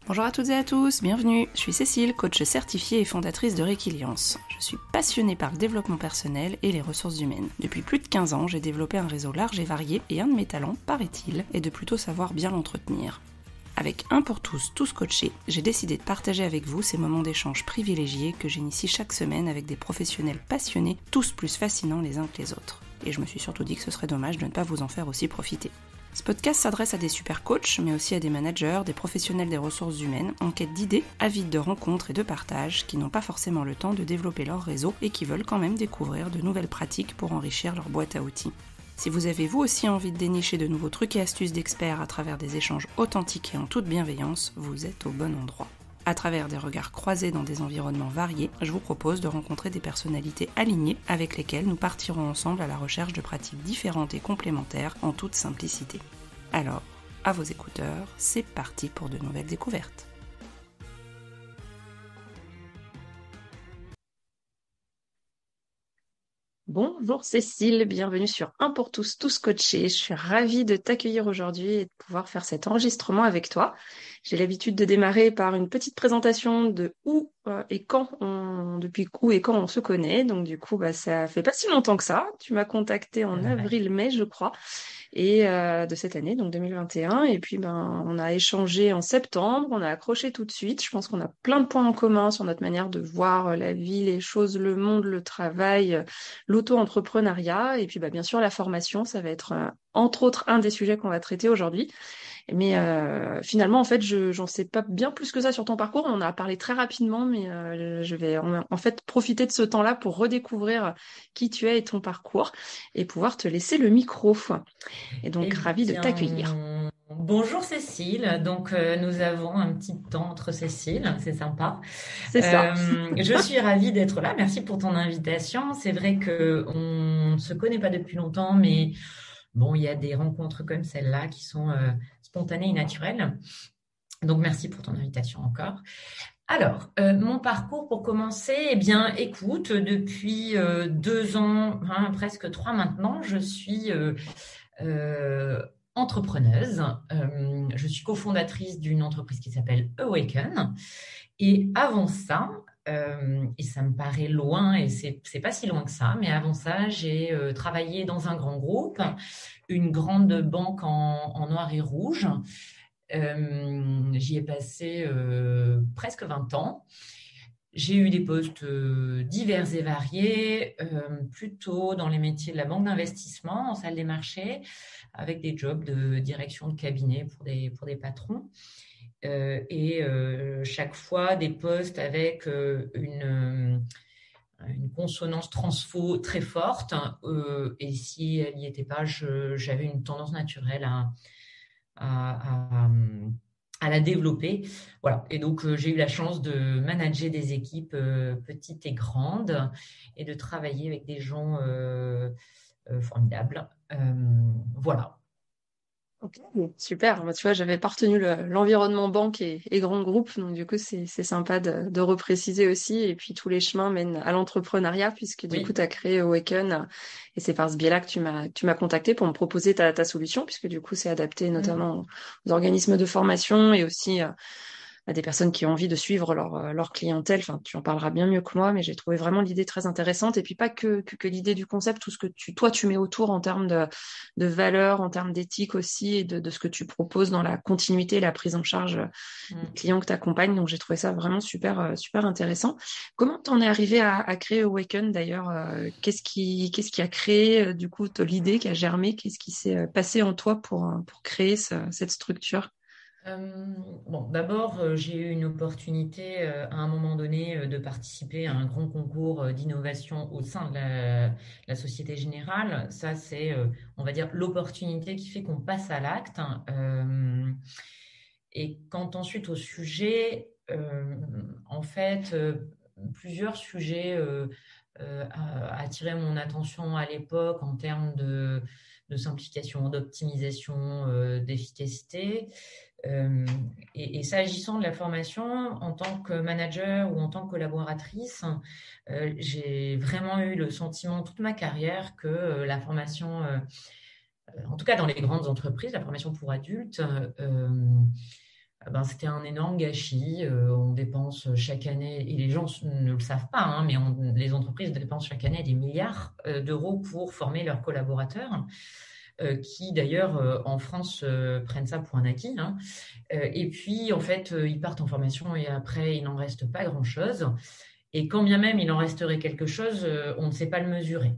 Bonjour à toutes et à tous, bienvenue. Je suis Cécile, coach certifiée et fondatrice de Réquiliance. Je suis passionnée par le développement personnel et les ressources humaines. Depuis plus de 15 ans, j'ai développé un réseau large et varié et un de mes talents, paraît-il, est de plutôt savoir bien l'entretenir. Avec Un pour tous, tous coachés, j'ai décidé de partager avec vous ces moments d'échange privilégiés que j'initie chaque semaine avec des professionnels passionnés, tous plus fascinants les uns que les autres. Et je me suis surtout dit que ce serait dommage de ne pas vous en faire aussi profiter. Ce podcast s'adresse à des super coachs, mais aussi à des managers, des professionnels des ressources humaines, en quête d'idées, avides de rencontres et de partage, qui n'ont pas forcément le temps de développer leur réseau et qui veulent quand même découvrir de nouvelles pratiques pour enrichir leur boîte à outils. Si vous avez vous aussi envie de dénicher de nouveaux trucs et astuces d'experts à travers des échanges authentiques et en toute bienveillance, vous êtes au bon endroit. À travers des regards croisés dans des environnements variés, je vous propose de rencontrer des personnalités alignées avec lesquelles nous partirons ensemble à la recherche de pratiques différentes et complémentaires en toute simplicité. Alors, à vos écouteurs, c'est parti pour de nouvelles découvertes. Bonjour Cécile, bienvenue sur Un pour tous, tous coachés. Je suis ravie de t'accueillir aujourd'hui et de pouvoir faire cet enregistrement avec toi. J'ai l'habitude de démarrer par une petite présentation de depuis où et quand on se connaît. Donc du coup, ça fait pas si longtemps que ça. Tu m'as contacté en Ouais. avril-mai, je crois, et de cette année, donc 2021. Et puis, on a échangé en septembre, on a accroché tout de suite. Je pense qu'on a plein de points en commun sur notre manière de voir la vie, les choses, le monde, le travail, l'auto-entrepreneuriat. Et puis, bien sûr, la formation, ça va être entre autres un des sujets qu'on va traiter aujourd'hui. Mais finalement, en fait, j'en sais pas bien plus que ça sur ton parcours. On en a parlé très rapidement, mais je vais en fait profiter de ce temps-là pour redécouvrir qui tu es et ton parcours et pouvoir te laisser le micro. Et Eh donc, ravie de t'accueillir. bien, bonjour Cécile. Donc, nous avons un petit temps entre Cécile, c'est sympa. C'est ça. Je suis ravie d'être là. Merci pour ton invitation. C'est vrai que on ne se connaît pas depuis longtemps, mais bon, il y a des rencontres comme celle-là qui sont spontanées et naturelles. Donc, merci pour ton invitation encore. Alors, mon parcours pour commencer, eh bien, écoute, depuis 2 ans, presque 3 maintenant, je suis euh, entrepreneuse. Je suis cofondatrice d'une entreprise qui s'appelle Awaken. Et avant ça, et ça me paraît loin, et c'est pas si loin que ça, mais avant ça, j'ai travaillé dans un grand groupe, une grande banque en noir et rouge. J'y ai passé presque 20 ans. J'ai eu des postes divers et variés, plutôt dans les métiers de la banque d'investissement, en salle des marchés, avec des jobs de direction de cabinet pour des patrons. Chaque fois, des postes avec une consonance transfo très forte. Et si elle n'y était pas, j'avais une tendance naturelle à, à, à la développer. Voilà. Et donc, j'ai eu la chance de manager des équipes petites et grandes et de travailler avec des gens formidables. Voilà. Ok, super. Tu vois, j'avais pas retenu l'environnement banque et grand groupe, donc du coup, c'est sympa de repréciser aussi. Et puis, tous les chemins mènent à l'entrepreneuriat, puisque du coup, Oui. tu as créé Awaken. Et c'est par ce biais-là que tu m'as contacté pour me proposer ta solution, puisque du coup, c'est adapté Mm. notamment aux organismes de formation et aussi à des personnes qui ont envie de suivre leur clientèle. Enfin, tu en parleras bien mieux que moi, mais j'ai trouvé vraiment l'idée très intéressante. Et puis pas que l'idée du concept, tout ce que tu mets autour en termes de valeurs, en termes d'éthique aussi, et de ce que tu proposes dans la continuité et la prise en charge des Mm. clients que tu accompagnes. Donc j'ai trouvé ça vraiment super, super intéressant. Comment t'en es arrivé à créer Awaken d'ailleurs? Qu'est-ce qui a créé du coup l'idée qui a germé? Qu'est-ce qui s'est passé en toi pour créer cette structure? Euh, bon, d'abord, j'ai eu une opportunité à un moment donné de participer à un grand concours d'innovation au sein de la Société Générale. Ça, c'est, on va dire, l'opportunité qui fait qu'on passe à l'acte. Et quant ensuite au sujet, en fait, plusieurs sujets attiraient mon attention à l'époque en termes de simplification, d'optimisation, d'efficacité. Euh, et s'agissant de la formation, en tant que manager ou en tant que collaboratrice, j'ai vraiment eu le sentiment toute ma carrière que la formation, en tout cas dans les grandes entreprises, la formation pour adultes, ben, c'était un énorme gâchis. On dépense chaque année, et les gens ne le savent pas, hein, mais les entreprises dépensent chaque année des milliards d'euros pour former leurs collaborateurs, qui d'ailleurs en France prennent ça pour un acquis, hein. Et puis en fait, ils partent en formation et après, il n'en reste pas grand-chose. Et quand bien même il en resterait quelque chose, on ne sait pas le mesurer.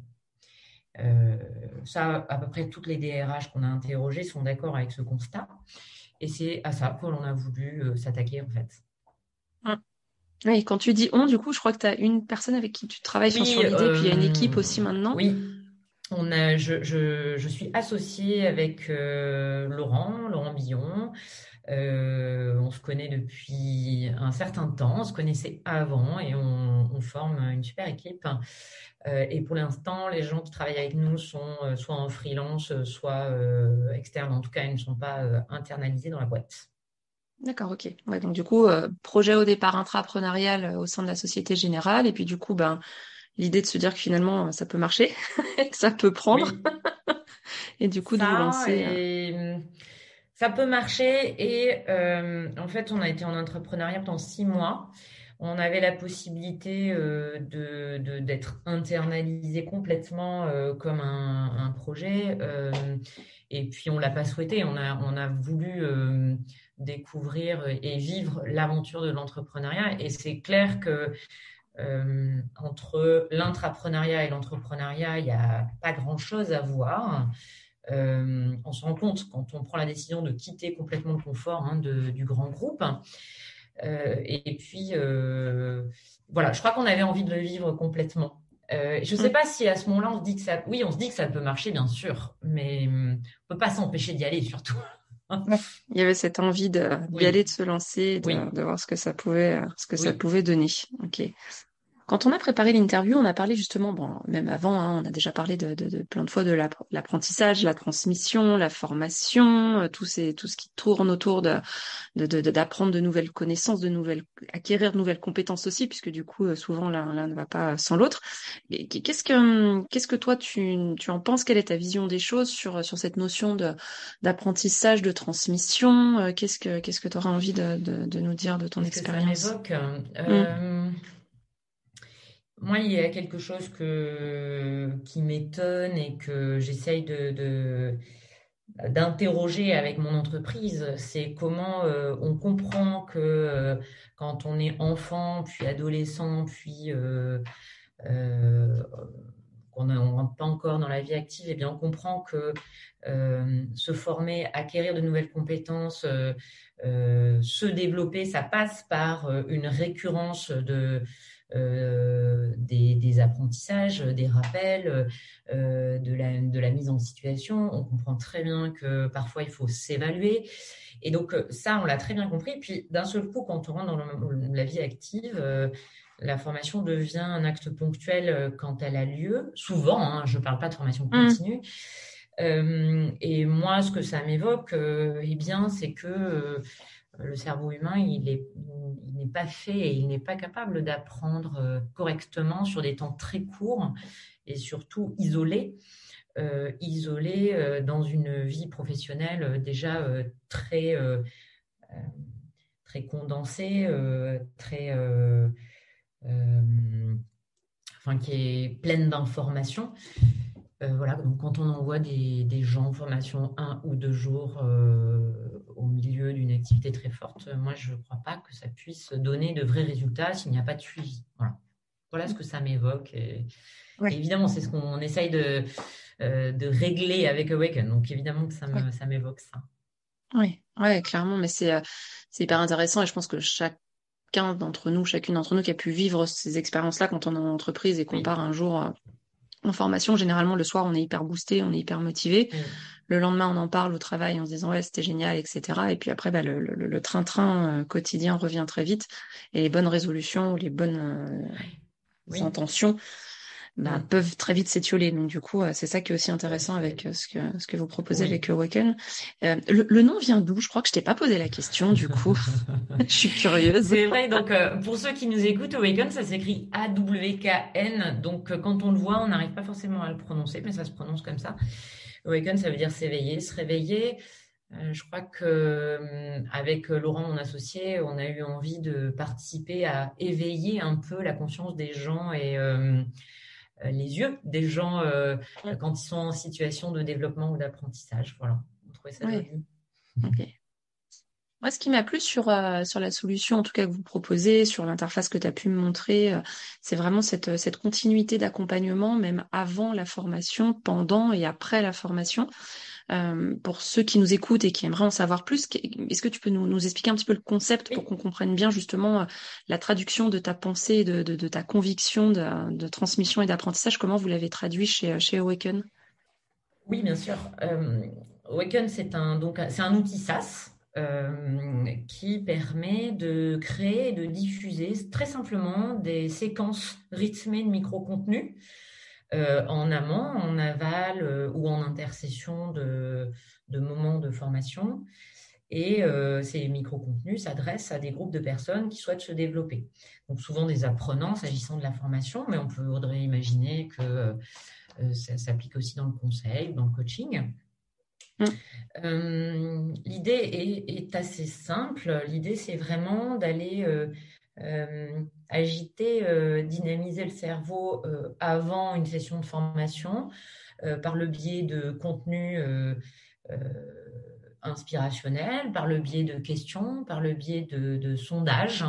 Ça, à peu près toutes les DRH qu'on a interrogées sont d'accord avec ce constat. Et c'est à ça que l'on a voulu s'attaquer, en fait. Mm. Oui, quand tu dis on, du coup, je crois que tu as une personne avec qui tu travailles sur Oui, l'idée, puis il y a une équipe aussi maintenant. oui. Je suis associée avec Laurent Billon. On se connaît depuis un certain temps, on se connaissait avant et on forme une super équipe. Et pour l'instant, les gens qui travaillent avec nous sont soit en freelance, soit externes. En tout cas, ils ne sont pas internalisés dans la boîte. D'accord, ok. Ouais, donc du coup, projet au départ intrapreneurial au sein de la Société Générale, et puis du coup, ben, l'idée de se dire que finalement, ça peut marcher, que ça peut prendre, Oui, et du coup de vous ça lancer. et ça peut marcher. Et en fait, on a été en entrepreneuriat pendant 6 mois. On avait la possibilité d'être internalisé complètement comme un projet. Et puis, on l'a pas souhaité. On a voulu découvrir et vivre l'aventure de l'entrepreneuriat. Et c'est clair que entre l'intrapreneuriat et l'entrepreneuriat, il n'y a pas grand-chose à voir. On se rend compte quand on prend la décision de quitter complètement le confort, hein, du grand groupe. Et puis, voilà, je crois qu'on avait envie de le vivre complètement. Je ne sais Mm. pas si à ce moment-là, on se dit que ça, oui, on se dit que ça peut marcher, bien sûr, mais on ne peut pas s'empêcher d'y aller, surtout. Ouais. Il y avait cette envie d'y aller, Oui, de se lancer, oui, de voir ce que ça oui, pouvait donner. Ok. Quand on a préparé l'interview, on a parlé justement, bon, même avant, hein, on a déjà parlé de plein de fois de l'apprentissage, la transmission, la formation, tout ce qui tourne autour d'apprendre de nouvelles connaissances, acquérir de nouvelles compétences aussi, puisque du coup, souvent l'un ne va pas sans l'autre. Et qu'est-ce que toi tu en penses? Quelle est ta vision des choses sur cette notion d'apprentissage, de transmission? Qu'est-ce que tu auras envie de nous dire de ton qu'est-ce que ça expérience? m'évoque? Mm. Moi, il y a quelque chose qui m'étonne et que j'essaye d'interroger avec mon entreprise, c'est comment on comprend que quand on est enfant, puis adolescent, puis euh, qu'on ne rentre pas encore dans la vie active, eh bien on comprend que se former, acquérir de nouvelles compétences, se développer, ça passe par une récurrence des apprentissages, des rappels, de la mise en situation. On comprend très bien que parfois il faut s'évaluer. Et donc ça, on l'a très bien compris. Puis d'un seul coup, quand on rentre dans la vie active, la formation devient un acte ponctuel quand elle a lieu. Souvent, hein, je ne parle pas de formation Mm. continue. Et moi, ce que ça m'évoque, eh bien, c'est que le cerveau humain, il n'est pas fait et il n'est pas capable d'apprendre correctement sur des temps très courts et surtout isolé dans une vie professionnelle déjà très condensée, enfin, qui est pleine d'informations. Voilà, donc quand on envoie des gens en formation 1 ou 2 jours au milieu d'une activité très forte, moi je ne crois pas que ça puisse donner de vrais résultats s'il n'y a pas de suivi. Voilà ce que ça m'évoque. Et Ouais. évidemment, c'est ce qu'on essaye de régler avec Awaken. Donc évidemment que ça m'évoque ça. Oui, ouais, clairement, mais c'est hyper intéressant et je pense que chacune d'entre nous qui a pu vivre ces expériences-là quand on est en entreprise et qu'on Oui, part un jour en formation, généralement le soir on est hyper boosté, on est hyper motivé. oui, Le lendemain on en parle au travail en se disant ouais c'était génial, etc. Et puis après bah, le train-train quotidien revient très vite et les bonnes résolutions ou les bonnes oui. intentions bah, Mm. peuvent très vite s'étioler. Donc du coup, c'est ça qui est aussi Tout à intéressant fait. avec ce que vous proposez Oui. avec Awaken. Le nom vient d'où? Je crois que je t'ai pas posé la question, du coup. Je suis curieuse. C'est vrai, donc pour ceux qui nous écoutent, Awaken, ça s'écrit AWKN. Donc quand on le voit, on n'arrive pas forcément à le prononcer, mais ça se prononce comme ça. Awaken, ça veut dire s'éveiller, se réveiller. Je crois que avec Laurent, mon associé, on a eu envie de participer à éveiller un peu la conscience des gens et les yeux des gens quand ils sont en situation de développement ou d'apprentissage. Voilà, on trouvait ça Ouais, joli. ok. Moi, ce qui m'a plu sur la solution, en tout cas que vous proposez, sur l'interface que tu as pu me montrer, c'est vraiment cette continuité d'accompagnement, même avant la formation, pendant et après la formation. Pour ceux qui nous écoutent et qui aimeraient en savoir plus, est-ce que tu peux nous expliquer un petit peu le concept pour Oui, qu'on comprenne bien justement la traduction de ta pensée, de ta conviction de transmission et d'apprentissage, comment vous l'avez traduit chez Awaken? oui, bien sûr. Awaken, c'est un outil SaaS qui permet de créer et de diffuser très simplement des séquences rythmées de micro-contenus en amont, en aval ou en intercession de moments de formation. Et ces micro-contenus s'adressent à des groupes de personnes qui souhaitent se développer. Donc souvent des apprenants s'agissant de la formation, mais on pourrait imaginer que ça s'applique aussi dans le conseil, dans le coaching. Mm. L'idée est assez simple. L'idée, c'est vraiment d'aller agiter, dynamiser le cerveau avant une session de formation par le biais de contenus euh, inspirationnels, par le biais de questions, par le biais de sondages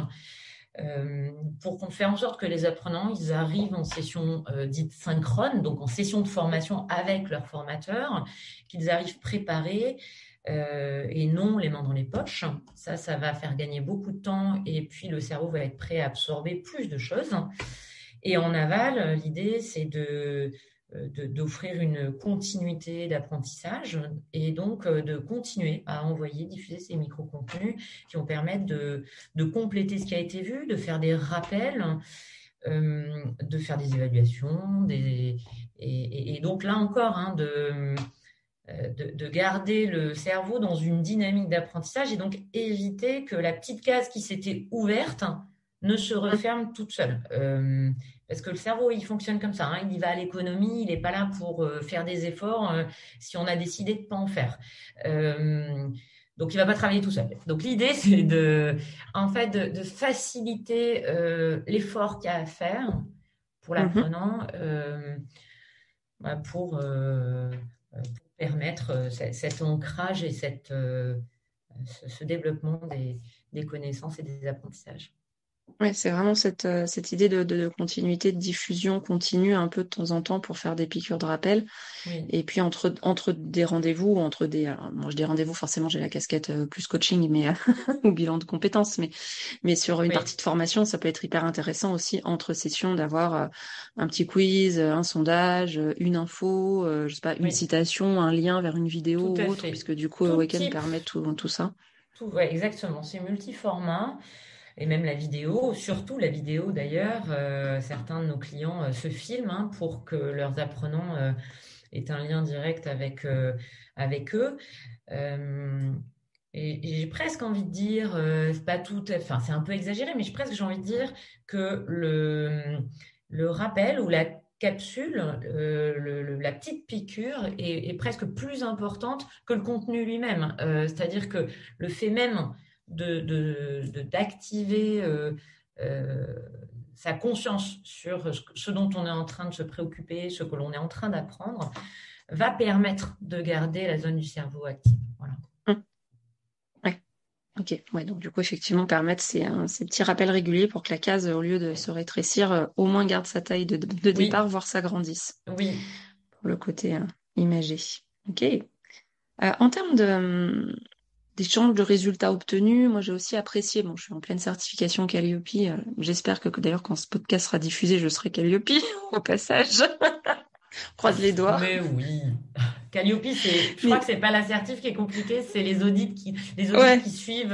pour qu'on fait en sorte que les apprenants ils arrivent en session dite synchrone, donc en session de formation avec leur formateur, qu'ils arrivent préparés et non les mains dans les poches. Ça va faire gagner beaucoup de temps et puis le cerveau va être prêt à absorber plus de choses. Et en aval, l'idée c'est d'offrir une continuité d'apprentissage et donc de continuer à envoyer, diffuser ces micro-contenus qui vont permettre de compléter ce qui a été vu, de faire des rappels, de faire des évaluations, et donc là encore, hein, de garder le cerveau dans une dynamique d'apprentissage et donc éviter que la petite case qui s'était ouverte ne se referme toute seule. Parce que le cerveau, il fonctionne comme ça, hein, il y va à l'économie, il n'est pas là pour faire des efforts si on a décidé de ne pas en faire. Donc, il ne va pas travailler tout seul. Donc, l'idée, c'est en fait, de faciliter l'effort qu'il y a à faire pour Mhm. l'apprenant pour permettre cet ancrage et ce développement des connaissances et des apprentissages. Ouais, c'est vraiment cette idée de continuité, de diffusion continue un peu de temps en temps pour faire des piqûres de rappel. Oui, Et puis entre des rendez-vous, alors, moi je dis rendez-vous, forcément j'ai la casquette plus coaching, mais ou bilan de compétences, mais sur une oui, partie de formation, ça peut être hyper intéressant aussi entre sessions d'avoir un petit quiz, un sondage, une info, je sais pas, une oui, citation, un lien vers une tout vidéo à ou autre, fait. puisque du coup Tout Awaken type, permet tout ça. ouais, exactement. C'est multiformat et même la vidéo, surtout la vidéo d'ailleurs. Certains de nos clients se filment hein, pour que leurs apprenants aient un lien direct avec eux. Euh, et j'ai presque envie de dire, c'est pas tout, enfin c'est un peu exagéré, mais j'ai envie de dire que le rappel ou la capsule, la petite piqûre est presque plus importante que le contenu lui-même. C'est-à-dire que le fait même d'activer euh, sa conscience sur ce dont on est en train de se préoccuper, ce que l'on est en train d'apprendre, va permettre de garder la zone du cerveau active. Voilà. Hum, Ouais, ok. Ouais, donc du coup effectivement permettre ces petits rappels réguliers pour que la case, au lieu de se rétrécir, au moins garde sa taille de départ, Oui, voire s'agrandisse oui, pour le côté imagé. Ok. En termes d'échange de résultats obtenus, moi j'ai aussi apprécié, bon je suis en pleine certification Calliope, j'espère que d'ailleurs quand ce podcast sera diffusé, je serai Calliope au passage, croise les doigts. mais oui. Calliope, je crois que Mais c'est pas l'assertif qui est compliqué, c'est les audits ouais, qui suivent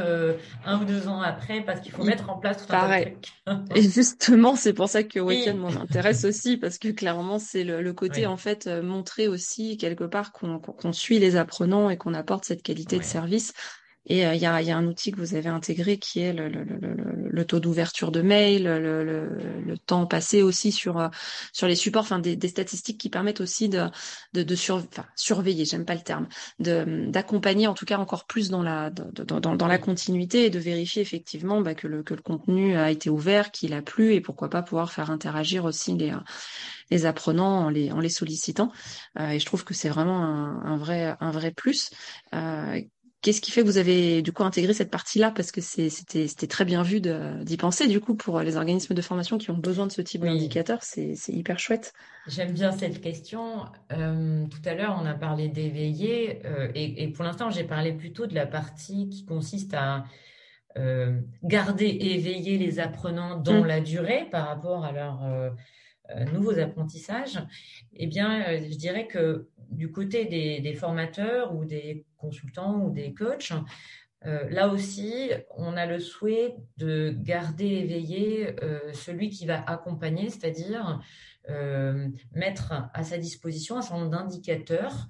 1 ou 2 ans après parce qu'il faut il mettre en place tout un tas de paraît. trucs. Et justement, c'est pour ça que Waken Oui, moi m'intéresse aussi, parce que clairement, c'est le côté, oui, en fait, montrer aussi quelque part qu'on suit les apprenants et qu'on apporte cette qualité de oui, service. Et il y a un outil que vous avez intégré qui est le taux d'ouverture de mail, le temps passé aussi sur les supports, enfin des statistiques qui permettent aussi surveiller, j'aime pas le terme, d'accompagner en tout cas encore plus dans la continuité et de vérifier effectivement que le contenu a été ouvert, qu'il a plu et pourquoi pas pouvoir faire interagir aussi les apprenants en les sollicitant. Et je trouve que c'est vraiment un vrai plus. Qu'est-ce qui fait que vous avez du coup intégré cette partie-là? Parce que c'était très bien vu d'y penser du coup pour les organismes de formation qui ont besoin de ce type Oui, d'indicateur, c'est hyper chouette. j'aime bien cette question. Tout à l'heure, on a parlé d'éveiller et pour l'instant, j'ai parlé plutôt de la partie qui consiste à garder et éveiller les apprenants dans la durée par rapport à leurs nouveaux apprentissages. Eh bien, je dirais que du côté des formateurs ou des consultants ou des coachs, là aussi, on a le souhait de garder éveillé celui qui va accompagner, c'est-à-dire mettre à sa disposition un certain nombre d'indicateurs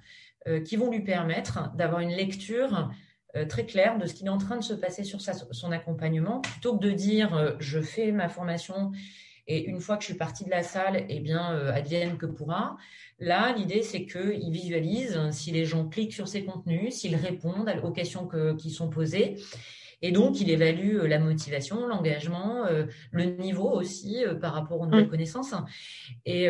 qui vont lui permettre d'avoir une lecture très claire de ce qui est en train de se passer sur son accompagnement, plutôt que de dire je fais ma formation et une fois que je suis partie de la salle, eh bien, advienne que pourra. Là, l'idée, c'est qu'ils visualisent si les gens cliquent sur ces contenus, s'ils répondent aux questions qui sont posées. Et donc, il évalue la motivation, l'engagement, le niveau aussi par rapport aux nouvelles connaissances. Et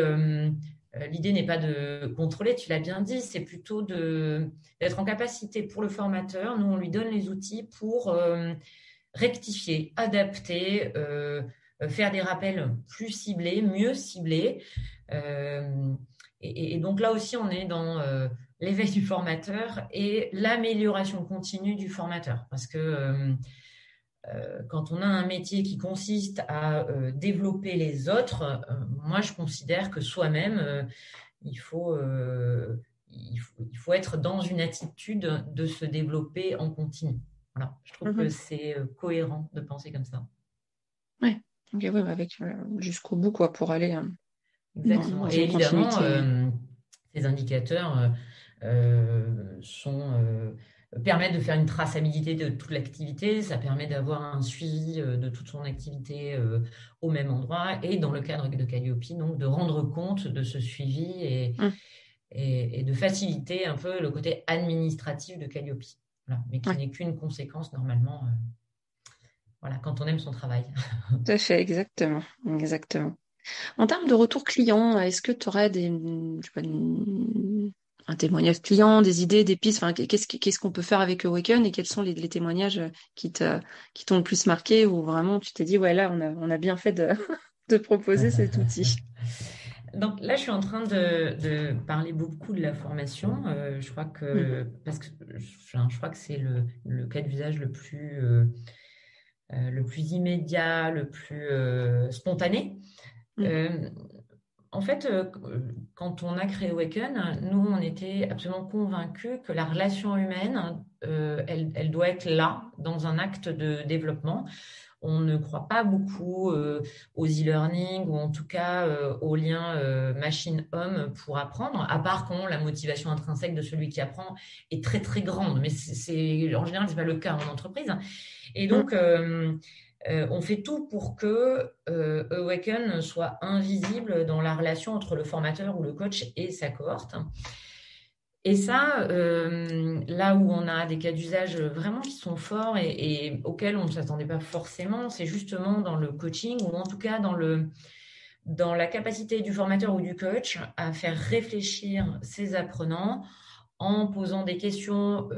l'idée n'est pas de contrôler, tu l'as bien dit, c'est plutôt d'être en capacité pour le formateur. Nous, on lui donne les outils pour rectifier, adapter, faire des rappels plus ciblés, mieux ciblés. Et donc là aussi, on est dans l'éveil du formateur et l'amélioration continue du formateur. Parce que quand on a un métier qui consiste à développer les autres, moi, je considère que soi-même, il faut être dans une attitude de se développer en continu. Voilà. Je trouve que c'est cohérent de penser comme ça. Ouais. Ok, ouais, avec jusqu'au bout quoi pour aller Exactement. dans Et une évidemment, continuité. ces indicateurs permettent de faire une traçabilité de toute l'activité. Ça permet d'avoir un suivi de toute son activité au même endroit. Et dans le cadre de Calliope, donc de rendre compte de ce suivi et de faciliter un peu le côté administratif de Calliope. Voilà. Mais qui n'est qu'une conséquence normalement. Voilà, quand on aime son travail. Tout à fait, exactement. Exactement. En termes de retour client, est-ce que tu aurais un témoignage client, des idées, des pistes, enfin, qu'est-ce qu'on peut faire avec Awaken et quels sont les témoignages qui t'ont le plus marqué ou vraiment tu t'es dit, ouais, là, on a bien fait de proposer cet outil. Donc là, je suis en train de parler beaucoup de la formation. Je crois que parce que je crois que c'est le cas d'usage le plus immédiat, le plus spontané. En fait, quand on a créé Awaken, nous, on était absolument convaincus que la relation humaine, elle doit être là, dans un acte de développement. On ne croit pas beaucoup aux e-learning ou en tout cas aux liens machine-homme pour apprendre, à part quand la motivation intrinsèque de celui qui apprend est très, très grande. Mais en général, ce n'est pas le cas en entreprise. Et donc, on fait tout pour que Awaken soit invisible dans la relation entre le formateur ou le coach et sa cohorte. Et ça, là où on a des cas d'usage vraiment qui sont forts et auxquels on ne s'attendait pas forcément, c'est justement dans le coaching ou en tout cas dans la capacité du formateur ou du coach à faire réfléchir ses apprenants en posant des questions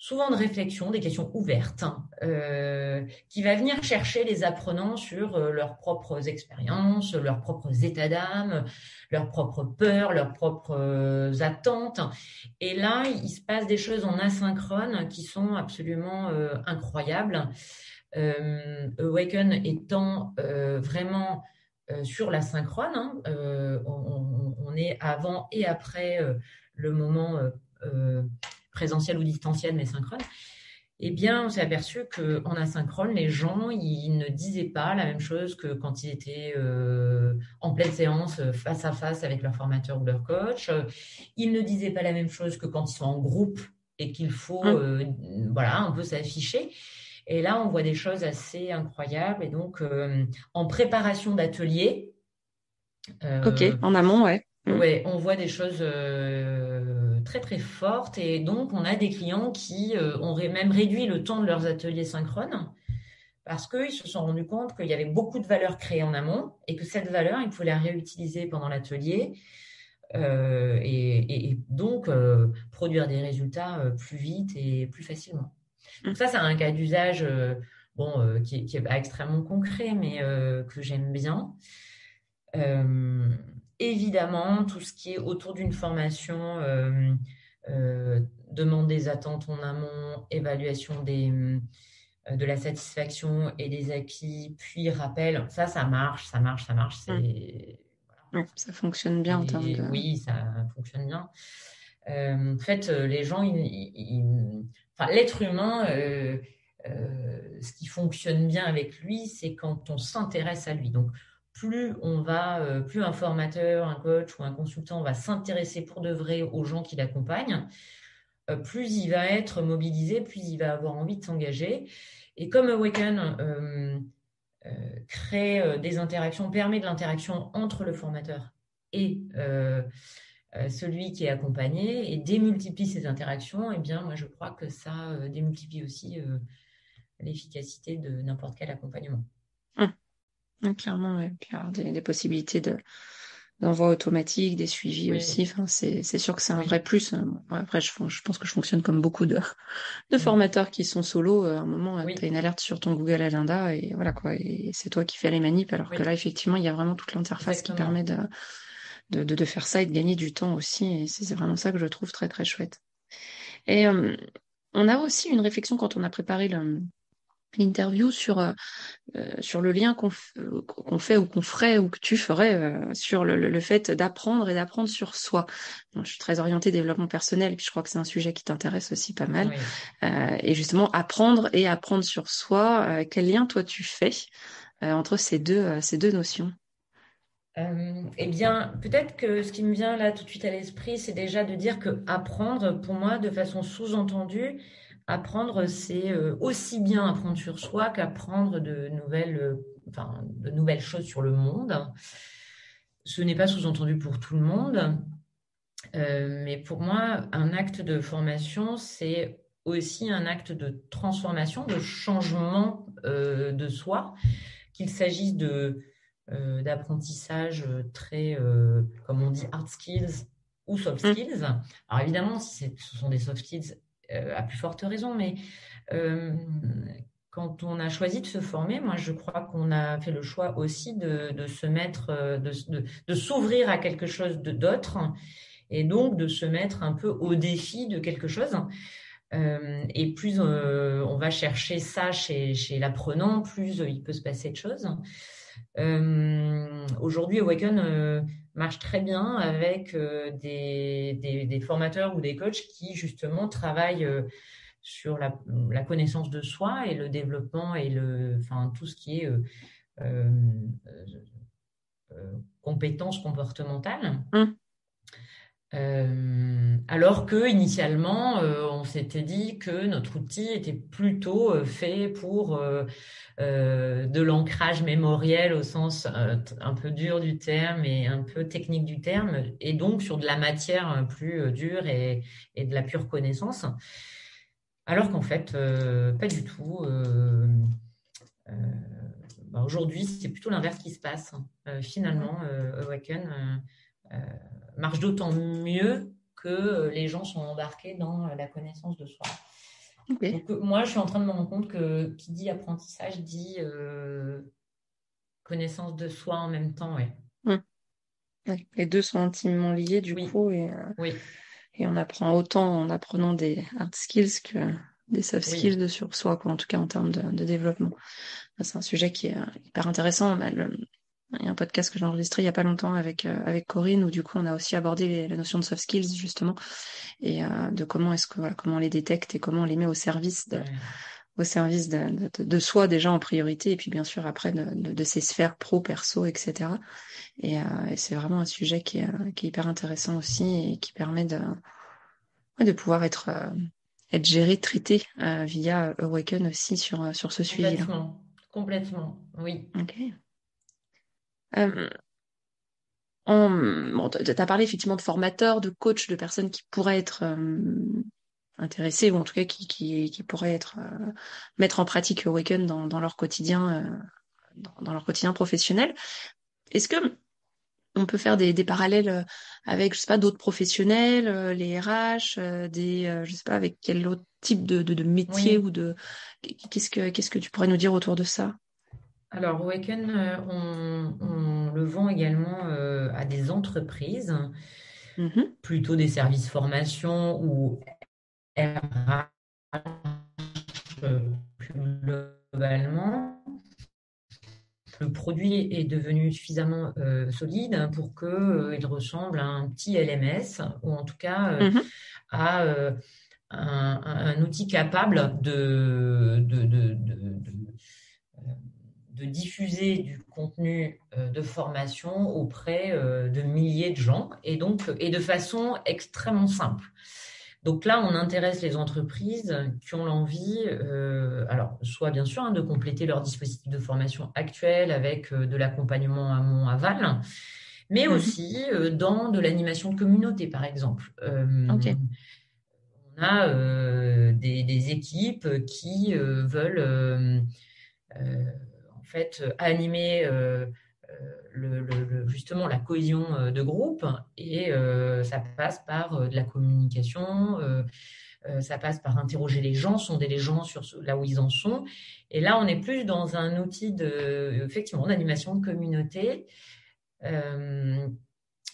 souvent de réflexion, des questions ouvertes, qui va venir chercher les apprenants sur leurs propres expériences, leurs propres états d'âme, leurs propres peurs, leurs propres attentes. Et là, il se passe des choses en asynchrone qui sont absolument incroyables. Awaken étant vraiment sur la synchrone, hein, on est avant et après le moment présentiel ou distanciel, mais synchrone, eh bien, on s'est aperçu qu'en asynchrone, les gens, ils ne disaient pas la même chose que quand ils étaient en pleine séance, face à face avec leur formateur ou leur coach. Ils ne disaient pas la même chose que quand ils sont en groupe et qu'il faut Hum. voilà, un peu s'afficher. Et là, on voit des choses assez incroyables. Et donc, en préparation d'atelier, Ok, euh, en amont, ouais. ouais, on voit des choses très très fortes. Et donc, on a des clients qui ont même réduit le temps de leurs ateliers synchrones parce qu'ils se sont rendus compte qu'il y avait beaucoup de valeur créée en amont et que cette valeur, ils pouvaient la réutiliser pendant l'atelier et donc produire des résultats plus vite et plus facilement. Donc Hum. ça, c'est un cas d'usage qui est pas extrêmement concret, mais que j'aime bien. Euh, Évidemment, tout ce qui est autour d'une formation, demande des attentes en amont, évaluation de la satisfaction et des acquis, puis rappel, ça marche, ça marche, ça marche. Hum. Ouais, ça fonctionne bien en termes de... Oui, ça fonctionne bien. En fait, les gens, enfin, l'être humain, ce qui fonctionne bien avec lui, c'est quand on s'intéresse à lui. Donc, plus un formateur, un coach ou un consultant va s'intéresser pour de vrai aux gens qui l'accompagnent, plus il va être mobilisé, plus il va avoir envie de s'engager. Et comme Awaken crée des interactions, permet de l'interaction entre le formateur et celui qui est accompagné et démultiplie ces interactions, eh bien, moi, je crois que ça démultiplie aussi l'efficacité de n'importe quel accompagnement. Ouais, clairement, ouais. Puis alors, des possibilités d'envoi automatique, des suivis aussi. Oui, Enfin, c'est sûr que c'est un oui. vrai plus. Bon, après, je pense que je fonctionne comme beaucoup de Mm. formateurs qui sont solo. À un moment, tu as Oui, une alerte sur ton Google Agenda et voilà quoi. Et c'est toi qui fais les manips. Alors que oui, là, effectivement, il y a vraiment toute l'interface qui permet exactement. de faire ça et de gagner du temps aussi. Et c'est vraiment ça que je trouve très, très chouette. Et on a aussi une réflexion quand on a préparé l'interview sur le lien qu'on fait ou qu'on ferait ou que tu ferais sur le fait d'apprendre et d'apprendre sur soi. Bon, je suis très orientée développement personnel, puis je crois que c'est un sujet qui t'intéresse aussi pas mal. Oui. Et justement, apprendre et apprendre sur soi, quel lien toi tu fais entre ces deux notions? Eh bien, peut-être que ce qui me vient là tout de suite à l'esprit, c'est déjà de dire que apprendre, pour moi, de façon sous-entendue, apprendre, c'est aussi bien apprendre sur soi qu'apprendre de nouvelles choses sur le monde. Ce n'est pas sous-entendu pour tout le monde, mais pour moi, un acte de formation, c'est aussi un acte de transformation, de changement de soi, qu'il s'agisse d'apprentissage très, comme on dit, hard skills ou soft Hum, skills. Alors évidemment, si ce sont des soft skills, à plus forte raison, mais euh, quand on a choisi de se former, moi je crois qu'on a fait le choix aussi de se mettre, de s'ouvrir à quelque chose d'autre et donc de se mettre un peu au défi de quelque chose. Et plus on va chercher ça chez l'apprenant, plus il peut se passer de choses. Aujourd'hui, Awaken marche très bien avec des formateurs ou des coachs qui justement travaillent sur la connaissance de soi et le développement et enfin, tout ce qui est euh, compétences comportementales. hum, Alors que initialement, on s'était dit que notre outil était plutôt fait pour de l'ancrage mémoriel au sens un peu dur du terme et un peu technique du terme, et donc sur de la matière plus dure et de la pure connaissance. Alors qu'en fait, pas du tout. Euh, Aujourd'hui, c'est plutôt l'inverse qui se passe. Finalement, Awaken marche d'autant mieux que les gens sont embarqués dans la connaissance de soi. ok. Donc, moi, je suis en train de me rendre compte que qui dit apprentissage dit connaissance de soi en même temps. Ouais. Hum, ouais. Les deux sont intimement liés du Oui, coup oui, et on apprend autant en apprenant des hard skills que des soft skills oui. de sur soi, quoi, en tout cas en termes de développement. C'est un sujet qui est hyper intéressant. Bah, il y a un podcast que j'ai enregistré il y a pas longtemps avec Corinne où du coup on a aussi abordé la notion de soft skills justement et de comment est-ce que voilà, comment on les détecte et comment on les met Ouais. au service de soi déjà en priorité et puis bien sûr après de ses sphères pro, perso, etc. Et c'est vraiment un sujet qui est hyper intéressant aussi et qui permet de pouvoir être être géré, traité via Awaken aussi sur ce suivi-là. Complètement, oui. Ok. Bon, tu as parlé effectivement de formateurs, de coachs, de personnes qui pourraient être intéressées ou en tout cas qui pourraient mettre en pratique Awaken dans leur quotidien, dans leur quotidien professionnel. Est-ce que on peut faire des parallèles avec, je sais pas, d'autres professionnels, les RH, je sais pas, avec quel autre type de métier Oui. ou qu'est-ce que tu pourrais nous dire autour de ça? Alors, Awaken, on le vend également à des entreprises, Mhm. plutôt des services formation ou RH plus globalement. Le produit est devenu suffisamment solide pour qu'il ressemble à un petit LMS, ou en tout cas Mhm. à un outil capable de diffuser du contenu de formation auprès de milliers de gens et de façon extrêmement simple. Donc là, on intéresse les entreprises qui ont l'envie, alors soit bien sûr de compléter leur dispositif de formation actuel avec de l'accompagnement amont-aval, mais Mhm. aussi dans de l'animation de communauté, par exemple. Ok. On a des équipes qui veulent en fait animer justement la cohésion de groupe et ça passe par de la communication, ça passe par interroger les gens, sonder les gens sur là où ils en sont. Et là, on est plus dans un outil effectivement d'animation de communauté. Euh,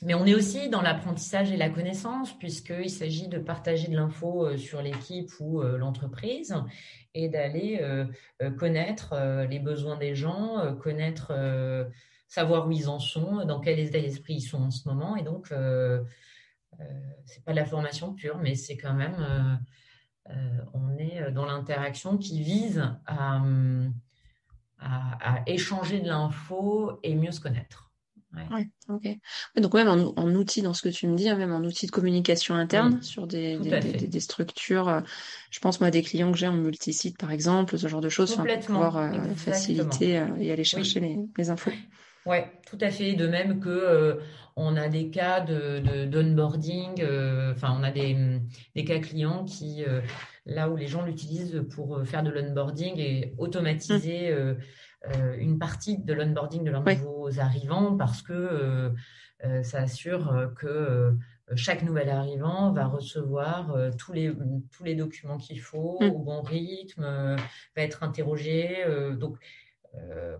mais on est aussi dans l'apprentissage et la connaissance, puisqu'il s'agit de partager de l'info sur l'équipe ou l'entreprise et d'aller connaître les besoins des gens, savoir où ils en sont, dans quel état d'esprit ils sont en ce moment. Et donc, c'est pas de la formation pure, mais c'est quand même, on est dans l'interaction qui vise à échanger de l'info et mieux se connaître. Ouais. Ouais, ok. Ouais, donc même en outil dans ce que tu me dis, hein, même en outil de communication interne Oui, sur tout à fait. des structures. Je pense moi à des clients que j'ai en multisite par exemple, ce genre de choses, enfin, pour pouvoir Complètement, exactement. faciliter et aller chercher Oui, les infos. ouais, tout à fait. De même que on a des cas d'onboarding, enfin on a des cas clients qui là où les gens l'utilisent pour faire de l'onboarding et Mm. automatiser une partie de l'onboarding de leurs Ouais. nouveaux arrivants parce que ça assure que chaque nouvel arrivant va recevoir tous les documents qu'il faut Mm. au bon rythme, va être interrogé. Donc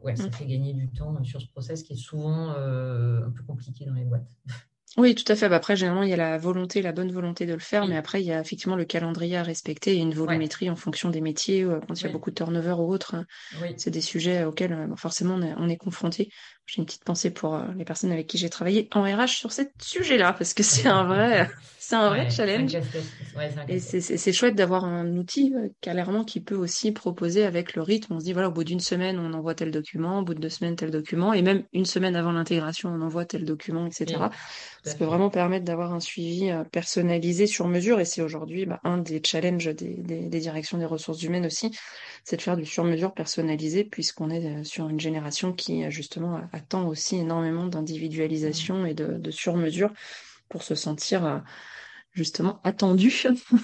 ouais, Mm. ça fait gagner du temps sur ce process qui est souvent un peu compliqué dans les boîtes. Oui, tout à fait. Bah, après, généralement, il y a la bonne volonté de le faire, mais Oui, après, il y a effectivement le calendrier à respecter et une ouais, volumétrie en fonction des métiers, quand il y a oui, beaucoup de turnover ou autre, hein. oui, C'est des sujets auxquels forcément on est confronté. J'ai une petite pensée pour les personnes avec qui j'ai travaillé en RH sur ce sujet-là, parce que c'est un vrai ouais, c'est un challenge. casse-tête. Ouais, c'est un Et casse-tête. c'est chouette d'avoir un outil clairement qui peut aussi proposer avec le rythme. On se dit, voilà, au bout d'une semaine, on envoie tel document, au bout de 2 semaines, tel document, et même une semaine avant l'intégration, on envoie tel document, etc. Oui, tout à Ça peut fait. vraiment permettre d'avoir un suivi personnalisé sur mesure. Et c'est aujourd'hui un des challenges des directions des ressources humaines aussi, c'est de faire du sur-mesure personnalisé, puisqu'on est sur une génération qui, justement, attend aussi énormément Mm. d'individualisation et de sur-mesure pour se sentir justement attendu,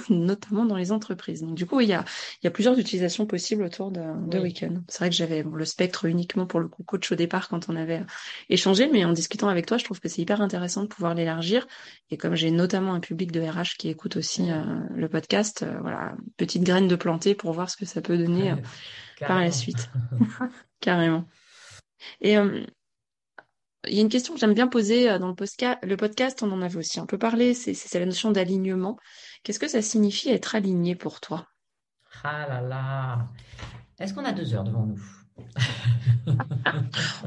notamment dans les entreprises. Donc du coup, il y a plusieurs utilisations possibles autour de Oui, Weekend. C'est vrai que j'avais le spectre uniquement pour le coup coach au départ quand on avait échangé, mais en discutant avec toi, je trouve que c'est hyper intéressant de pouvoir l'élargir. Et comme j'ai notamment un public de RH qui écoute aussi oui, le podcast, voilà, petite graine de planter pour voir ce que ça peut donner par la carrément. suite. Carrément. Et il y a une question que j'aime bien poser dans le podcast, on en avait aussi un peu parlé, c'est la notion d'alignement. Qu'est-ce que ça signifie être aligné pour toi? Ah là là. Est-ce qu'on a 2 heures devant nous?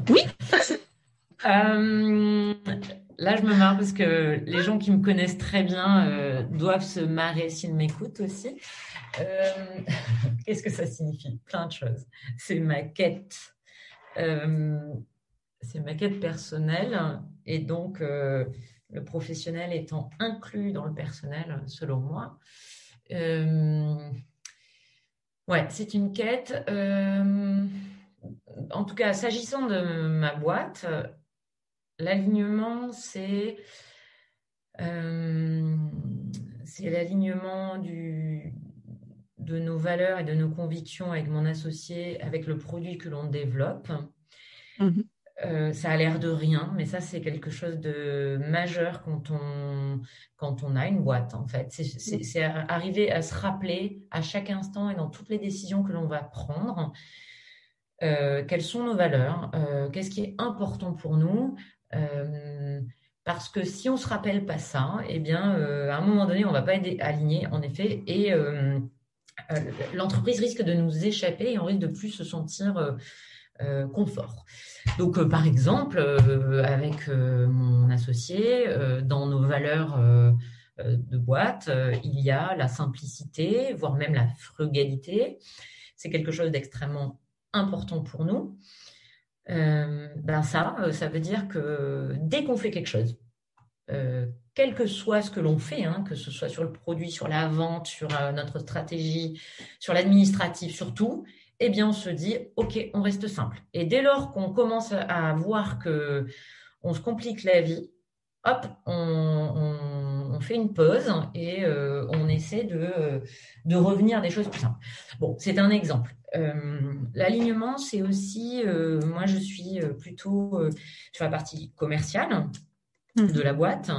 Oui. Euh, Là, je me marre parce que les gens qui me connaissent très bien doivent se marrer s'ils m'écoutent aussi. Euh, Qu'est-ce que ça signifie? Plein de choses. C'est ma quête. Euh, c'est ma quête personnelle et donc le professionnel étant inclus dans le personnel, selon moi. Ouais, c'est une quête. En tout cas, s'agissant de ma boîte, l'alignement, euh, c'est l'alignement de nos valeurs et de nos convictions avec mon associé, avec le produit que l'on développe. Mhm. Ça a l'air de rien, mais ça, c'est quelque chose de majeur quand on a une boîte, en fait. C'est arriver à se rappeler à chaque instant et dans toutes les décisions que l'on va prendre, quelles sont nos valeurs, qu'est-ce qui est important pour nous. Parce que si on ne se rappelle pas ça, eh bien, à un moment donné, on ne va pas être aligné, en effet, et l'entreprise risque de nous échapper et on risque de plus se sentir confort. Donc, par exemple, avec mon associé, dans nos valeurs de boîte, il y a la simplicité, voire même la frugalité. C'est quelque chose d'extrêmement important pour nous. Ça veut dire que dès qu'on fait quelque chose, quel que soit ce que l'on fait, hein, que ce soit sur le produit, sur la vente, sur notre stratégie, sur l'administratif, sur tout, eh bien, on se dit, OK, on reste simple. Et dès lors qu'on commence à voir que on se complique la vie, hop, on fait une pause et on essaie de revenir à des choses plus simples. Bon, c'est un exemple. L'alignement, c'est aussi, moi, je suis plutôt sur la partie commerciale de la boîte.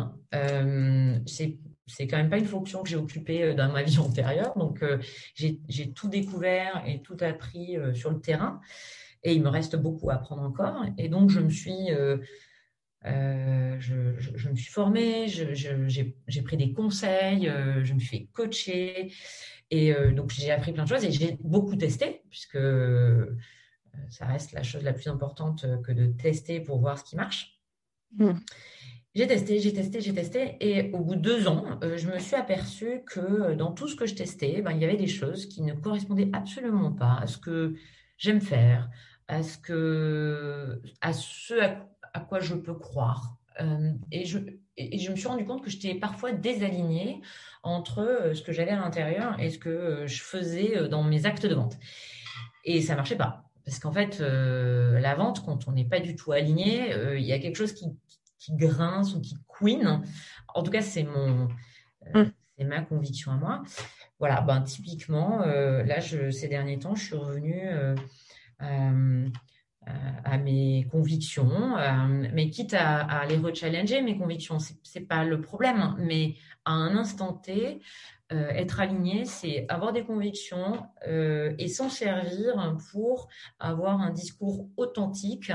C'est quand même pas une fonction que j'ai occupée dans ma vie antérieure. Donc, j'ai tout découvert et tout appris sur le terrain. Et il me reste beaucoup à apprendre encore. Et donc, je me suis formée, j'ai pris des conseils, je me suis fait coacher. Et donc, j'ai appris plein de choses et j'ai beaucoup testé, puisque ça reste la chose la plus importante que de tester pour voir ce qui marche. J'ai testé. Et au bout de 2 ans, je me suis aperçue que dans tout ce que je testais, il y avait des choses qui ne correspondaient absolument pas à ce que j'aime faire, à ce à quoi je peux croire. Et je me suis rendu compte que j'étais parfois désalignée entre ce que j'avais à l'intérieur et ce que je faisais dans mes actes de vente. Et ça marchait pas. Parce qu'en fait, la vente, quand on n'est pas du tout aligné, il y a quelque chose qui grince ou qui couine. En tout cas, c'est ma conviction à moi. Voilà, typiquement, là, ces derniers temps, je suis revenue à mes convictions, mais quitte à les rechallenger, mes convictions, c'est pas le problème, hein, mais à un instant T, être aligné, c'est avoir des convictions et s'en servir pour avoir un discours authentique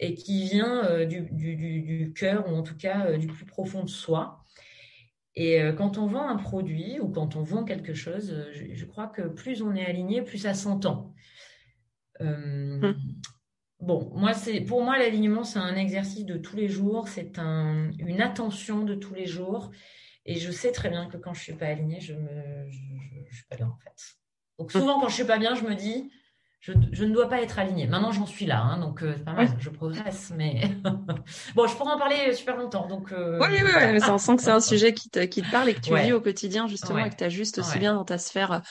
et qui vient du cœur ou en tout cas du plus profond de soi. Et quand on vend un produit ou quand on vend quelque chose, je crois que plus on est aligné, plus ça s'entend. Bon, pour moi, l'alignement, c'est un exercice de tous les jours, c'est une attention de tous les jours. Et je sais très bien que quand je suis pas alignée, je suis pas bien en fait. Donc souvent, quand je suis pas bien, je me dis, je ne dois pas être alignée. Maintenant, j'en suis là, hein, donc c'est pas mal, je progresse. Mais bon, je pourrais en parler super longtemps. Donc Oui, mais ça, on sent que c'est un sujet qui te parle et que tu vis au quotidien justement et que tu ajustes aussi bien dans ta sphère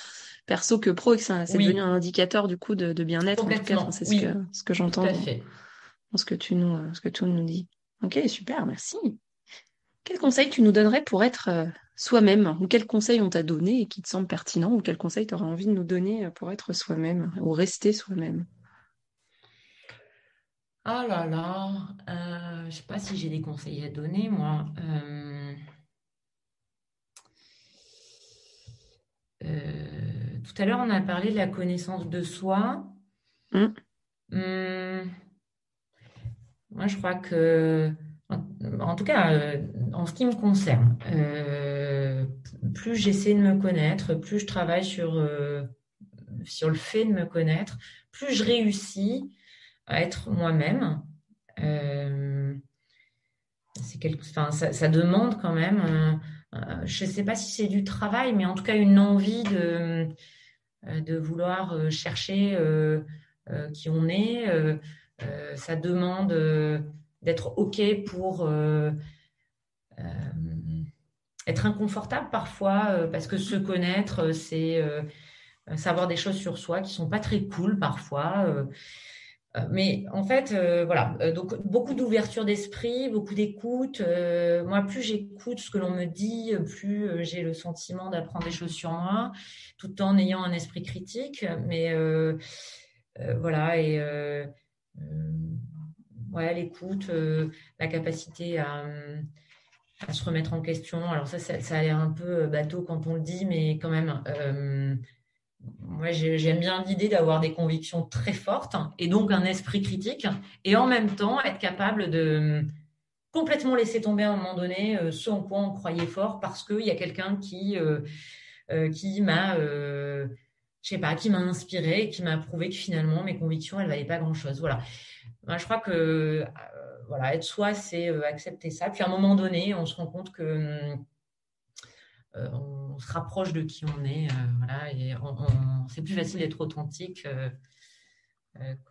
perso que pro et que c'est devenu un indicateur du coup de bien-être en tout cas. Enfin, c'est ce que j'entends dans ce que tu nous dis. Ok, super, merci. Quel conseil tu nous donnerais pour être soi-même? Ou quel conseil on t'a donné et qui te semble pertinent? Ou quel conseil tu aurais envie de nous donner pour être soi-même ou rester soi-même? Ah là là, je sais pas si j'ai des conseils à donner, moi. Tout à l'heure, on a parlé de la connaissance de soi. Hum, Moi, je crois que, en tout cas, en ce qui me concerne, plus j'essaie de me connaître, plus je travaille sur le fait de me connaître, plus je réussis à être moi-même. Ça demande quand même, je ne sais pas si c'est du travail, mais en tout cas une envie de vouloir chercher qui on est. Ça demande d'être OK pour être inconfortable parfois, parce que se connaître, c'est savoir des choses sur soi qui sont pas très cool parfois. Mais en fait, voilà, donc beaucoup d'ouverture d'esprit, beaucoup d'écoute. Moi, plus j'écoute ce que l'on me dit, plus j'ai le sentiment d'apprendre des choses sur moi, tout en ayant un esprit critique. Mais voilà, et ouais, l'écoute, la capacité à se remettre en question. Alors ça a l'air un peu bateau quand on le dit, mais quand même, moi j'aime bien l'idée d'avoir des convictions très fortes et donc un esprit critique, et en même temps être capable de complètement laisser tomber à un moment donné ce en quoi on croyait fort parce qu'il y a quelqu'un qui m'a, je sais pas, qui m'a inspiré et qui m'a prouvé que finalement mes convictions elles valaient pas grand-chose. Voilà. Ben, je crois que voilà, être soi, c'est accepter ça. Puis à un moment donné, on se rend compte que on se rapproche de qui on est, voilà, et c'est plus facile d'être authentique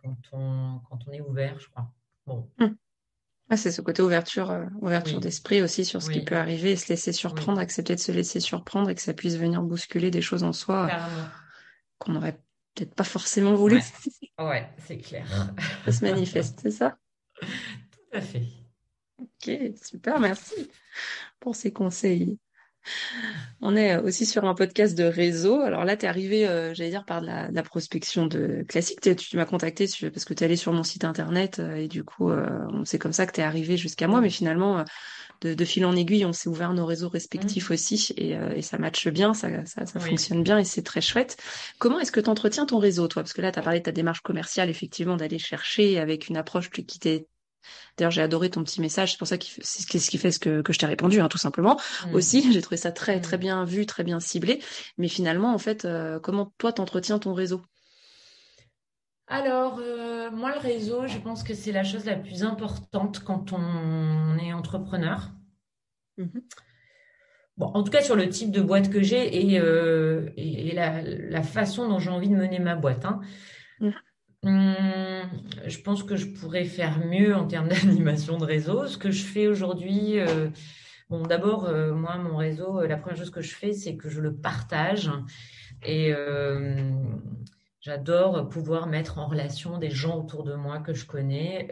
quand on est ouvert, je crois. Bon, Ah, c'est ce côté ouverture oui, d'esprit aussi sur ce qui peut oui, arriver et se laisser oui, surprendre, accepter de se laisser surprendre et que ça puisse venir bousculer des choses en soi carrément. qu'on n'aurait peut-être pas forcément voulu Ouais, ouais, c'est clair. que se manifeste, c'est ça? Tout à fait. Ok, super, merci pour ces conseils. On est aussi sur un podcast de réseau. Alors là, tu es arrivé, j'allais dire, par de la prospection de classique. Tu m'as contacté parce que tu es allé sur mon site internet et du coup, c'est comme ça que tu es arrivé jusqu'à moi. Mais Mm, finalement, de fil en aiguille, on s'est ouvert nos réseaux respectifs mm, aussi et ça matche bien, ça oui. fonctionne bien et c'est très chouette. Comment est-ce que tu entretiens ton réseau, toi? Parce que là, tu as parlé de ta démarche commerciale, effectivement, d'aller chercher avec une approche qui t'est. D'ailleurs, j'ai adoré ton petit message, c'est pour ça c'est ce qui fait que je t'ai répondu, hein, tout simplement. Mm, Aussi, j'ai trouvé ça très, très mm. bien vu, très bien ciblé. Mais finalement, en fait, comment toi, t'entretiens ton réseau? Alors, moi, le réseau, je pense que c'est la chose la plus importante quand on est entrepreneur. Mhm. Bon, en tout cas, sur le type de boîte que j'ai et la façon dont j'ai envie de mener ma boîte, hein. Mhm. Hum, je pense que je pourrais faire mieux en termes d'animation de réseau. Ce que je fais aujourd'hui, bon, d'abord, moi, mon réseau, la première chose que je fais, c'est que je le partage et j'adore pouvoir mettre en relation des gens autour de moi que je connais.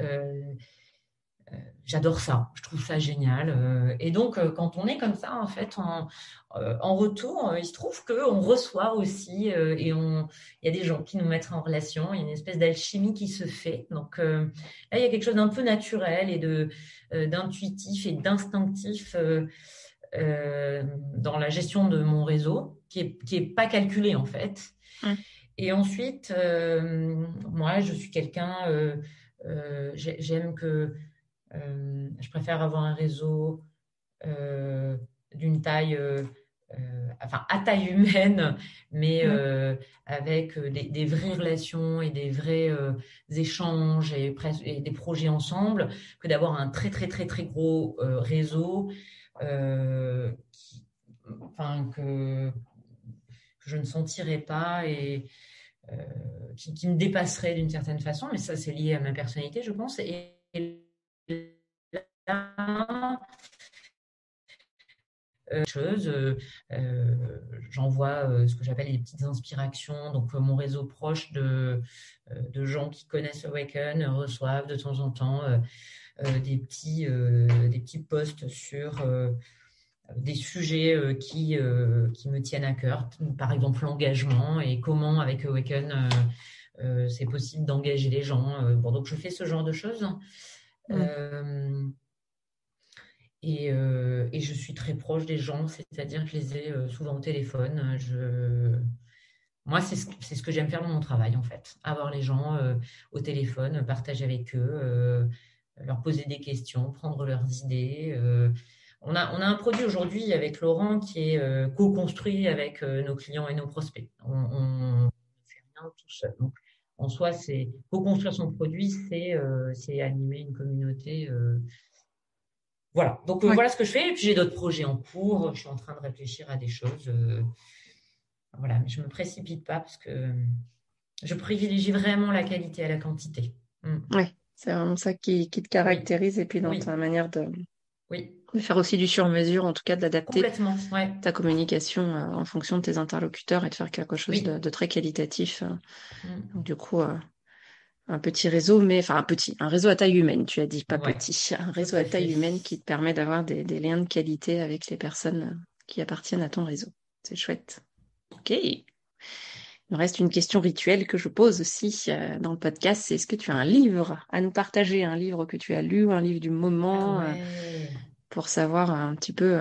J'adore ça, je trouve ça génial. Et donc, quand on est comme ça, en fait, en retour, il se trouve qu'on reçoit aussi, il y a des gens qui nous mettent en relation, il y a une espèce d'alchimie qui se fait. Donc là, il y a quelque chose d'un peu naturel et d'intuitif et d'instinctif dans la gestion de mon réseau, qui est pas calculé en fait. Mhm. Et ensuite, moi, je suis quelqu'un, j'aime que je préfère avoir un réseau d'une taille, enfin à taille humaine, mais Mhm. avec des vraies relations et des vrais échanges et des projets ensemble, que d'avoir un très très très très gros réseau qui, enfin, que je ne sentirais pas et euh, qui me dépasserait d'une certaine façon, mais ça c'est lié à ma personnalité, je pense. Et là, chose, j'envoie ce que j'appelle les petites inspirations. Donc, mon réseau proche de gens qui connaissent Awaken reçoivent de temps en temps des petits posts sur des sujets qui me tiennent à cœur. Par exemple, l'engagement et comment, avec Awaken, c'est possible d'engager les gens. Bon, donc, je fais ce genre de choses. Mhm. Euh, et je suis très proche des gens, c'est-à-dire que je les ai souvent au téléphone. Moi, c'est ce que j'aime faire dans mon travail, en fait. Avoir les gens au téléphone, partager avec eux, leur poser des questions, prendre leurs idées. On a un produit aujourd'hui avec Laurent qui est co-construit avec nos clients et nos prospects. On ne fait rien tout seul. Donc, en soi, c'est co-construire son produit, c'est animer une communauté. Voilà, donc Ouais. voilà ce que je fais. Et puis j'ai d'autres projets en cours. Je suis en train de réfléchir à des choses. Voilà, mais je ne me précipite pas parce que je privilégie vraiment la qualité à la quantité. Mm. Ouais. C'est vraiment ça qui te Oui, caractérise et puis dans ta oui, manière oui. De faire aussi du sur-mesure, en tout cas d'adapter Complètement, ouais. ta communication en fonction de tes interlocuteurs et de faire quelque chose Oui. de très qualitatif. Mm. Donc, du coup, un petit réseau, mais enfin un réseau à taille humaine, tu as dit, pas Ouais, petit. Un tout réseau à à fait. taille humaine qui te permet d'avoir des liens de qualité avec les personnes qui appartiennent à ton réseau. C'est chouette. Ok. Il me reste une question rituelle que je pose aussi dans le podcast, c'est est-ce que tu as un livre à nous partager, un livre que tu as lu, un livre du Ah moment, ouais. pour savoir un petit peu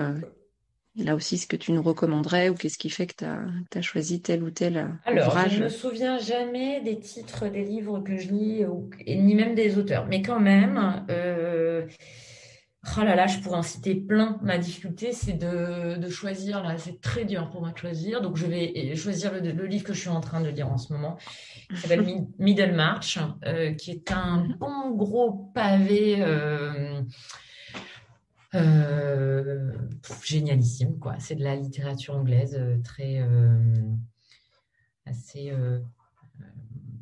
là aussi ce que tu nous recommanderais ou qu'est-ce qui fait que tu as choisi tel ou tel Alors, je ne ouvrage. me souviens jamais des titres des livres que je lis, et ni même des auteurs. Mais quand même, oh là là, je pourrais en citer plein. Ma difficulté, c'est de choisir. Là, c'est très dur pour moi de choisir. Donc, je vais choisir le livre que je suis en train de lire en ce moment, qui s'appelle Middlemarch, qui est un Mhm. bon gros pavé génialissime, quoi. C'est de la littérature anglaise très assez.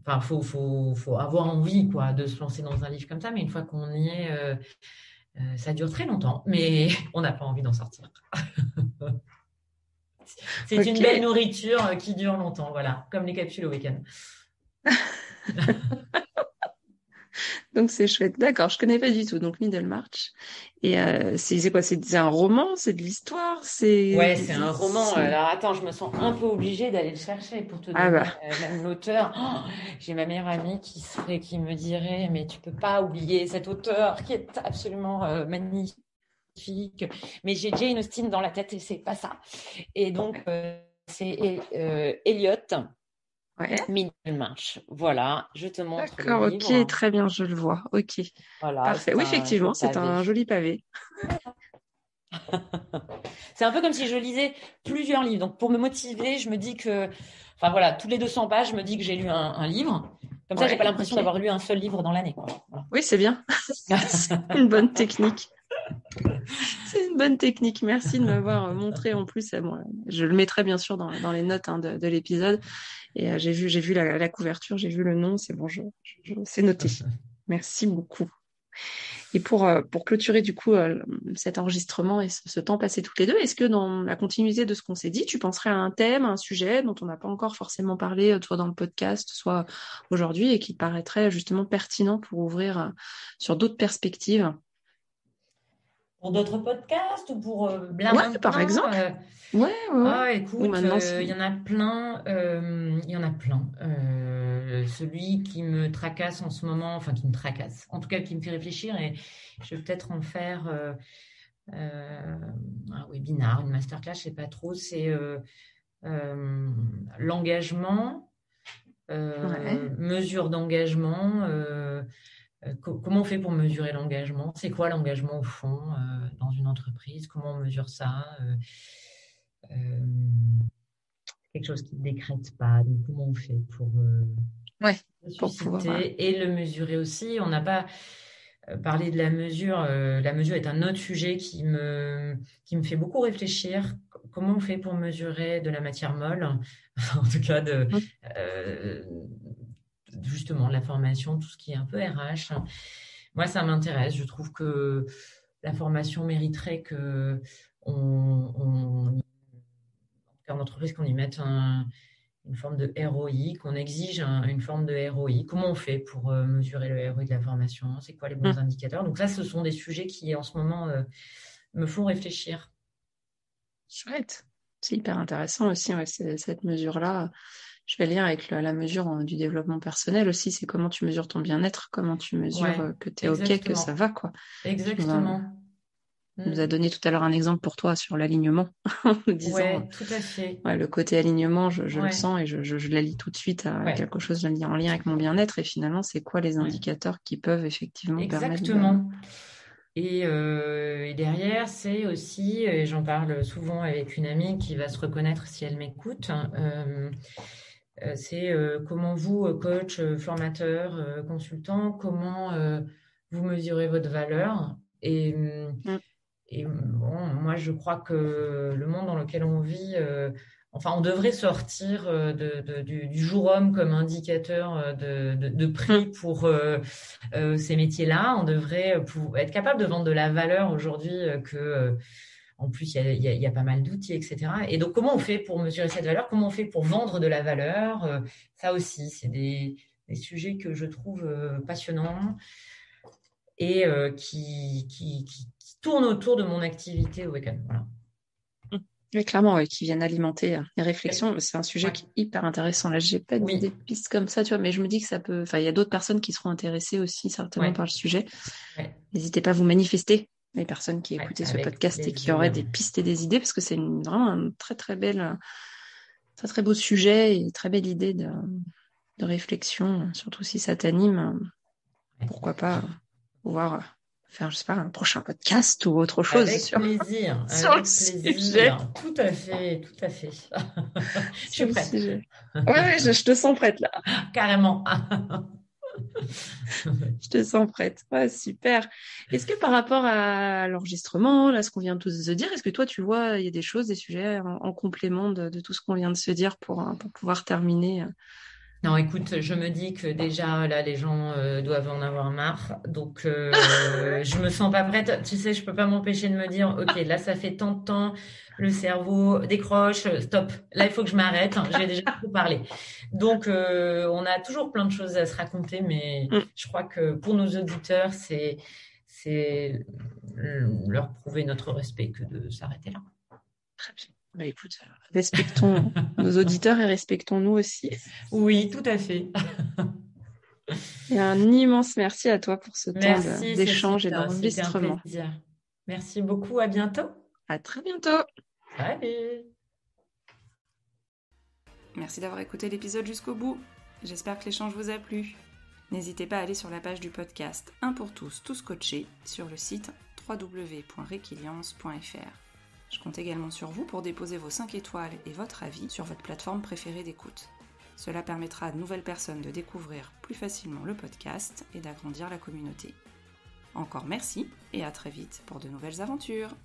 Enfin, faut avoir envie, quoi, de se lancer dans un livre comme ça. Mais une fois qu'on y est, ça dure très longtemps, mais on n'a pas envie d'en sortir. C'est une belle Ok. nourriture qui dure longtemps, voilà, comme les capsules au week-end. Donc c'est chouette. D'accord, je connais pas du tout. Donc Middlemarch. Et c'est quoi? C'est un roman? C'est de l'histoire? Ouais, c'est un roman. Alors attends, je me sens un peu obligée d'aller le chercher pour te Ah donner bah. même l'auteur. Oh, j'ai ma meilleure amie qui me dirait, mais tu peux pas oublier cet auteur qui est absolument magnifique. Mais j'ai Jane Austen dans la tête et c'est pas ça. Et donc c'est Eliot Ouais. Middlemarch. Voilà, je te montre le D'accord, ok, livre. très bien, je le vois. Ok, Voilà, parfait. c'est Oui, un effectivement, joli c'est pavé. un joli pavé. C'est un peu comme si je lisais plusieurs livres. Donc, pour me motiver, je me dis que, enfin voilà, tous les 200 pages, je me dis que j'ai lu un livre. Comme ça, j'ai pas Ouais, l'impression ok. d'avoir lu un seul livre dans l'année, quoi. Voilà. Oui, c'est bien. C'est une bonne technique. C'est une bonne technique. Merci de m'avoir montré en plus. Bon, je le mettrai bien sûr dans les notes hein, de l'épisode. Et j'ai vu la couverture, j'ai vu le nom. C'est bon, c'est noté. Merci beaucoup. Et pour clôturer du coup cet enregistrement et ce temps passé toutes les deux, est-ce que dans la continuité de ce qu'on s'est dit, tu penserais à un thème, un sujet dont on n'a pas encore forcément parlé, soit dans le podcast, soit aujourd'hui, et qui te paraîtrait justement pertinent pour ouvrir sur d'autres perspectives? Pour d'autres podcasts ou pour là Ouais, par maintenant exemple. Ouais, ouais, ouais. Ah, Ou écoute, maintenant, il y en a plein. Il y en a plein. Celui qui me tracasse en ce moment, enfin qui me tracasse, en tout cas qui me fait réfléchir, et je vais peut-être en faire un webinar, une masterclass, je sais pas trop. C'est euh, l'engagement, ouais. mesure d'engagement. Comment on fait pour mesurer l'engagement? C'est quoi l'engagement au fond dans une entreprise? Comment on mesure ça? Euh, quelque chose qui ne décrète pas. Donc, comment on fait pour Ouais, le pour pouvoir. susciter et le mesurer aussi? On n'a pas parlé de la mesure. La mesure est un autre sujet qui me fait beaucoup réfléchir. Comment on fait pour mesurer de la matière molle? En tout cas, euh, justement, de la formation, tout ce qui est un peu RH. Moi, ça m'intéresse. Je trouve que la formation mériterait que en entreprise, qu'on y mette une forme de ROI, qu'on exige une forme de ROI. Comment on fait pour mesurer le ROI de la formation? C'est quoi les bons indicateurs? Donc ça, ce sont des sujets qui, en ce moment, me font réfléchir. Chouette. C'est hyper intéressant aussi, ouais, cette mesure-là. Je vais lire avec la mesure du développement personnel aussi. C'est comment tu mesures ton bien-être, comment tu mesures Ouais, que tu es OK, que ça exactement. va, quoi. Exactement. Tu nous as Mm. donné tout à l'heure un exemple pour toi sur l'alignement, en nous disant, Ouais, tout à fait. ouais, le côté alignement, je le Ouais, sens et je l'allie tout de suite à ouais, quelque chose en lien avec mon bien-être. Et finalement, c'est quoi les ouais. indicateurs qui peuvent effectivement permettre de... Exactement. Et derrière, c'est aussi, et j'en parle souvent avec une amie qui va se reconnaître si elle m'écoute, c'est comment vous, coach, formateur, consultant, comment vous mesurez votre valeur. Mm. Et bon, moi, je crois que le monde dans lequel on vit Enfin, on devrait sortir du jour homme comme indicateur de prix pour ces métiers-là. On devrait être capable de vendre de la valeur aujourd'hui en plus, il y a pas mal d'outils, etc. Et donc, comment on fait pour mesurer cette valeur? Comment on fait pour vendre de la valeur? Ça aussi, c'est des sujets que je trouve passionnants et qui tournent autour de mon activité au week-end. Voilà. Oui, clairement, ouais, qui viennent alimenter les réflexions. C'est un sujet qui est hyper intéressant. Là, j'ai pas d'idées de pistes comme ça, tu vois, mais je me dis que ça peut. Enfin, il y a d'autres personnes qui seront intéressées aussi, certainement, par le sujet. Ouais. N'hésitez pas à vous manifester, les personnes qui écoutaient ce podcast et qui auraient des pistes et des idées, parce que c'est vraiment un très très beau sujet et très belle idée de réflexion, surtout si ça t'anime. Pourquoi pas pouvoir faire, je sais pas, un prochain podcast ou autre chose. Avec plaisir. Sur le sujet. Tout à fait. Je suis prête. Ouais, je te sens prête là. Carrément. Je te sens prête. Ouais, super. Est-ce que par rapport à l'enregistrement, là, ce qu'on vient de se dire, est-ce que toi, tu vois, il y a des choses, des sujets en complément de tout ce qu'on vient de se dire pour pouvoir terminer? Non, écoute, je me dis que déjà, là, les gens doivent en avoir marre. Donc, je me sens pas prête. Tu sais, je peux pas m'empêcher de me dire, OK, là, ça fait tant de temps, le cerveau décroche, stop. Là, il faut que je m'arrête. J'ai déjà trop parlé. Donc, on a toujours plein de choses à se raconter, mais je crois que pour nos auditeurs, c'est leur prouver notre respect que de s'arrêter là. Très bien. Bah écoute, respectons nos auditeurs et respectons-nous aussi. Oui, tout à fait. Et un immense merci à toi pour ce temps d'échange et d'enregistrement. C'était un plaisir. Merci beaucoup, à bientôt. À très bientôt. Salut. Merci d'avoir écouté l'épisode jusqu'au bout. J'espère que l'échange vous a plu. N'hésitez pas à aller sur la page du podcast Un pour tous, tous coachés sur le site www.requiliance.fr. Je compte également sur vous pour déposer vos 5 étoiles et votre avis sur votre plateforme préférée d'écoute. Cela permettra à de nouvelles personnes de découvrir plus facilement le podcast et d'agrandir la communauté. Encore merci et à très vite pour de nouvelles aventures.